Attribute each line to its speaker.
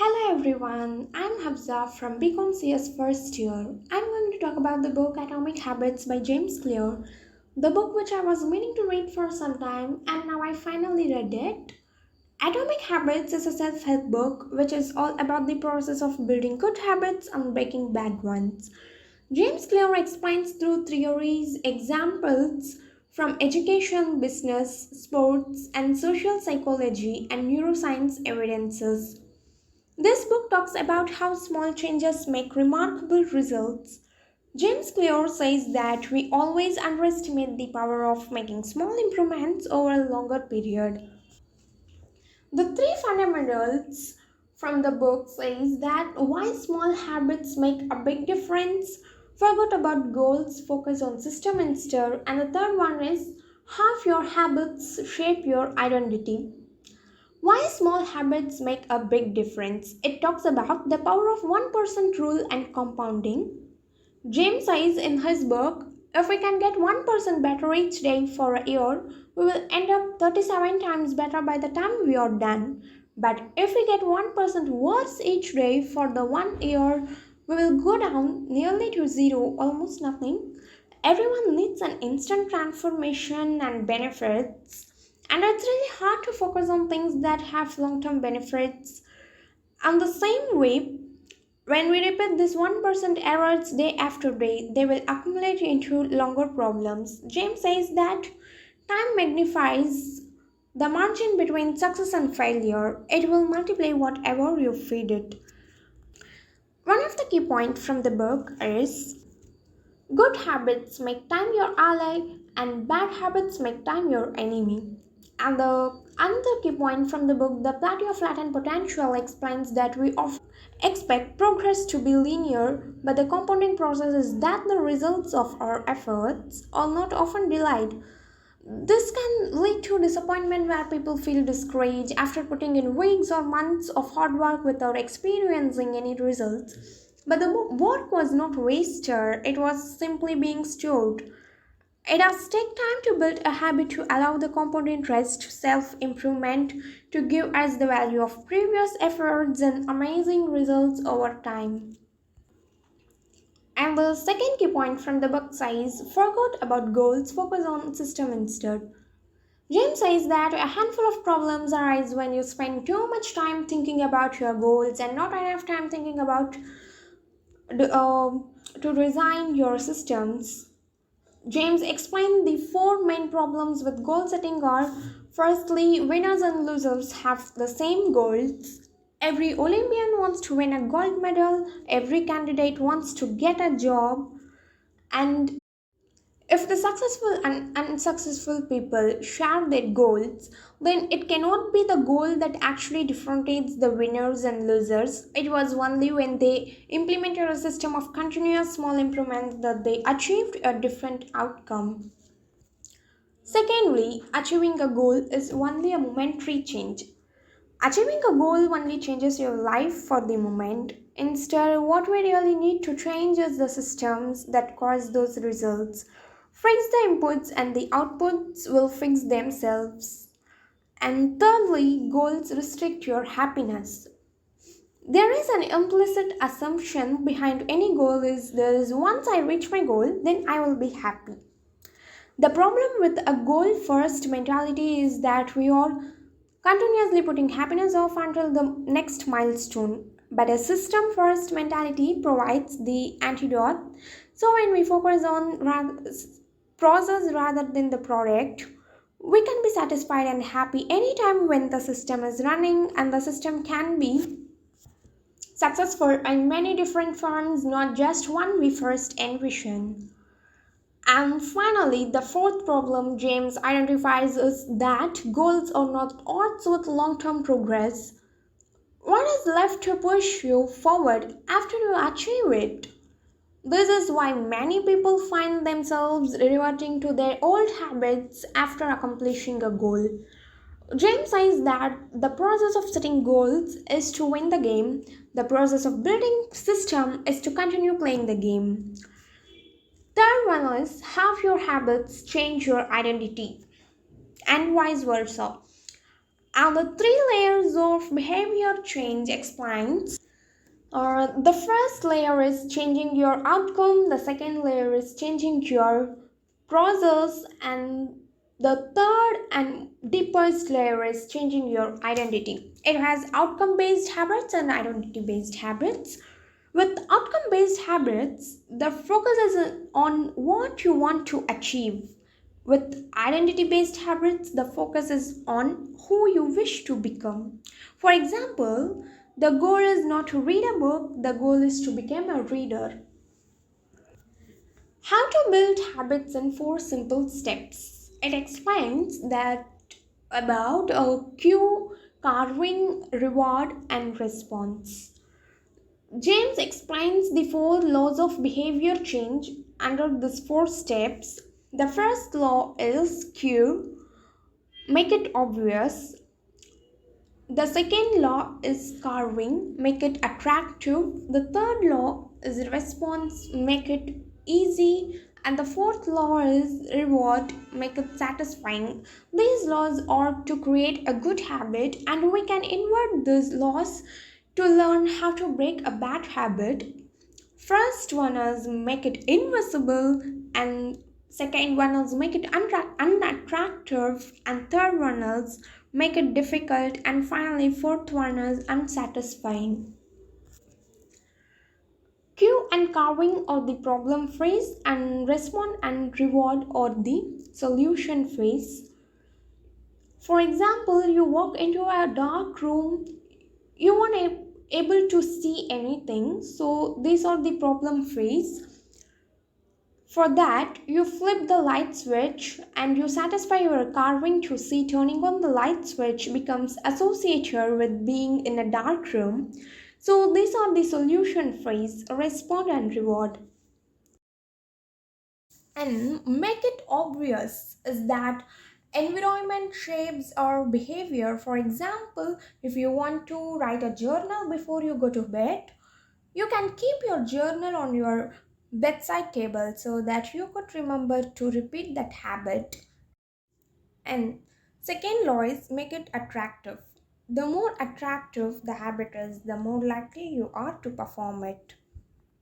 Speaker 1: Hello everyone, I'm Hafza from BCom CS first year. I'm going to talk about the book Atomic Habits by James Clear, the book which I was meaning to read for some time and now I finally read it. Atomic Habits is a self help book which is all about the process of building good habits and breaking bad ones. James Clear explains through theories, examples from education, business, sports, and social psychology and neuroscience evidences. This book talks about how small changes make remarkable results. James Clear says that we always underestimate the power of making small improvements over a longer period. The three fundamentals from the book says that why small habits make a big difference, forget about goals, focus on system instead, and the third one is how your habits shape your identity. Why small habits make a big difference? It talks about the power of 1% rule and compounding. James says in his book, if we can get 1% better each day for a year, we will end up 37 times better by the time we are done. But if we get 1% worse each day for the 1 year, we will go down nearly to zero, almost nothing. Everyone needs an instant transformation and benefits, and it's really hard to focus on things that have long term benefits. And the same way, when we repeat this 1% errors day after day, they will accumulate into longer problems. James says that time magnifies the margin between success and failure. It will multiply whatever you feed it. One of the key points from the book is good habits make time your ally and bad habits make time your enemy. And the another key point from the book, The Plateau of Latent Potential, explains that we often expect progress to be linear, but the compounding process is that the results of our efforts are not often delayed. This can lead to disappointment where people feel discouraged after putting in weeks or months of hard work without experiencing any results. But the work was not wasted, it was simply being stored. It does take time to build a habit to allow the compound interest, self improvement to give us the value of previous efforts and amazing results over time. And the second key point from the book says forget about goals, focus on system instead. James says that a handful of problems arise when you spend too much time thinking about your goals and not enough time thinking about to design your systems. James explained the four main problems with goal setting are firstly, winners and losers have the same goals. Every Olympian wants to win a gold medal, every candidate wants to get a job, and if the successful and unsuccessful people share their goals, then it cannot be the goal that actually differentiates the winners and losers. It was only when they implemented a system of continuous small improvements that they achieved a different outcome. Secondly, achieving a goal is only a momentary change. Achieving a goal only changes your life for the moment. Instead, what we really need to change is the systems that cause those results. Fix the inputs and the outputs will fix themselves. And thirdly, goals restrict your happiness. There is an implicit assumption behind any goal is there is once I reach my goal, then I will be happy. The problem with a goal first mentality is that we are continuously putting happiness off until the next milestone. But a system first mentality provides the antidote. So when we focus on process rather than the product, we can be satisfied and happy anytime when the system is running, and the system can be successful in many different forms, not just one we first envision. And finally, the fourth problem James identifies is that goals are not odds with long term progress. What is left to push you forward after you achieve it? This is why many people find themselves reverting to their old habits after accomplishing a goal. James says that the process of setting goals is to win the game, the process of building system is to continue playing the game. Third one is have your habits change your identity and vice versa. And the three layers of behavior change explains. The first layer is changing your outcome, the second layer is changing your process, and the third and deepest layer is changing your identity. It has outcome based habits and identity based habits. With outcome based habits, the focus is on what you want to achieve. With identity based habits, the focus is on who you wish to become. For example, the goal is not to read a book, the goal is to become a reader. How to build habits in 4 simple steps. It explains that about a cue, carving, reward, and response. James explains the 4 laws of behavior change under these 4 steps. The first law is cue, make it obvious. The second law is carving, make it attractive. The third law is response, make it easy. And the fourth law is reward, make it satisfying. These laws are to create a good habit, and we can invert these laws to learn how to break a bad habit. First one is make it invisible, and second one is make it unattractive, and third one is make it difficult, and finally fourth one is unsatisfying. Cue and carving are the problem phase, and respond and reward are the solution phase. For example, you walk into a dark room, you weren't able to see anything, so these are the problem phase. For that, you flip the light switch and you satisfy your carving to see turning on the light switch becomes associated with being in a dark room. So these are the solution phrase, respond and reward. And make it obvious is that environment shapes our behavior. For example, if you want to write a journal before you go to bed, you can keep your journal on your bedside table so that you could remember to repeat that habit. And second law is make it attractive. The more attractive the habit is, the more likely you are to perform it.